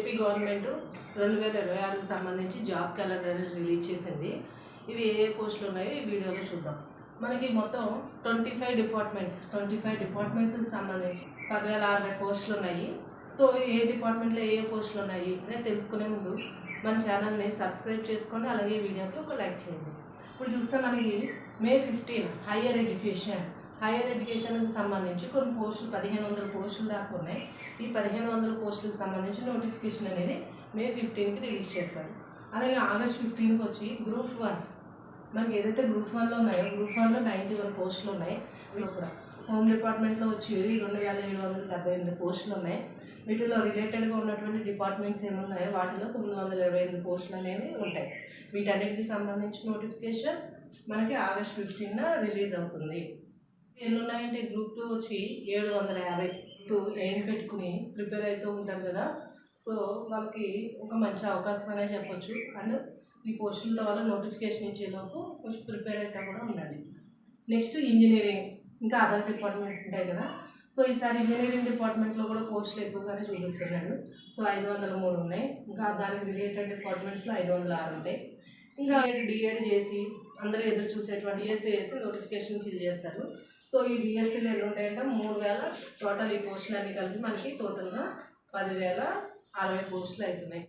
AP government 2026కి సంబంధించి job calendar release చేసింది. ఇవి ఏ పోస్టులు ఉన్నాయో ఈ వీడియోలో చూద్దాం. మనకి మొత్తం 25 డిపార్ట్మెంట్స్కి సంబంధించి 10,060 పోస్టులు ఉన్నాయి. సో ఏ డిపార్ట్మెంట్లో ఏ పోస్టులు ఉన్నాయి అనేది తెలుసుకునే ముందు మన ఛానల్ని సబ్స్క్రైబ్ చేసుకొని అలాగే ఈ వీడియోకి ఒక లైక్ చేయండి. ఇప్పుడు చూస్తే మనకి May 15 హైయర్ ఎడ్యుకేషన్కి సంబంధించి కొన్ని పోస్టులు 1500 పోస్టులు దాకా ఉన్నాయి. ఈ 1500 పోస్టులకు సంబంధించి నోటిఫికేషన్ అనేది May 15కి రిలీజ్ చేస్తారు. అలాగే August 15కి వచ్చి గ్రూప్ 1 మనకి ఏదైతే గ్రూప్ 1లో ఉన్నాయో గ్రూప్ 1లో 91 పోస్టులు ఉన్నాయి. ఇవి కూడా హోమ్ డిపార్ట్మెంట్లో వచ్చి 2778 పోస్టులు ఉన్నాయి. వీటిలో రిలేటెడ్గా ఉన్నటువంటి డిపార్ట్మెంట్స్ ఏమున్నాయో వాటిలో 928 పోస్టులు అనేవి ఉంటాయి. వీటన్నిటికి సంబంధించి నోటిఫికేషన్ మనకి August 15న రిలీజ్ అవుతుంది. ఎన్ని ఉన్నాయంటే గ్రూప్ 2 వచ్చి 752 ఎయిమ్ పెట్టుకుని ప్రిపేర్ అవుతూ ఉంటారు కదా. సో వాళ్ళకి ఒక మంచి అవకాశం అనే చెప్పొచ్చు. అండ్ ఈ పోస్టులతో వల్ల నోటిఫికేషన్ ఇచ్చేలోపు కొంచెం ప్రిపేర్ అయితే కూడా ఉండాలి. నెక్స్ట్ ఇంజనీరింగ్, ఇంకా అదర్ డిపార్ట్మెంట్స్ ఉంటాయి కదా. సో ఈసారి ఇంజనీరింగ్ డిపార్ట్మెంట్లో కూడా పోస్టులు ఎక్కువగానే చూపిస్తున్నాడు. సో 503 ఉన్నాయి. ఇంకా దానికి రిలేటెడ్ డిపార్ట్మెంట్స్లో 506 ఉంటాయి. ఇంకా డిఎడ్ చేసి అందరూ ఎదురు చూసేటువంటి డిఎస్సి నోటిఫికేషన్ ఫిల్ చేస్తారు. సో ఈ డిఎస్సీలు ఎన్ని ఉంటాయంటే 3000 టోటల్ ఈ పోస్టులు అన్నీ కలిపి మనకి టోటల్గా 10,060 పోస్టులు అవుతున్నాయి.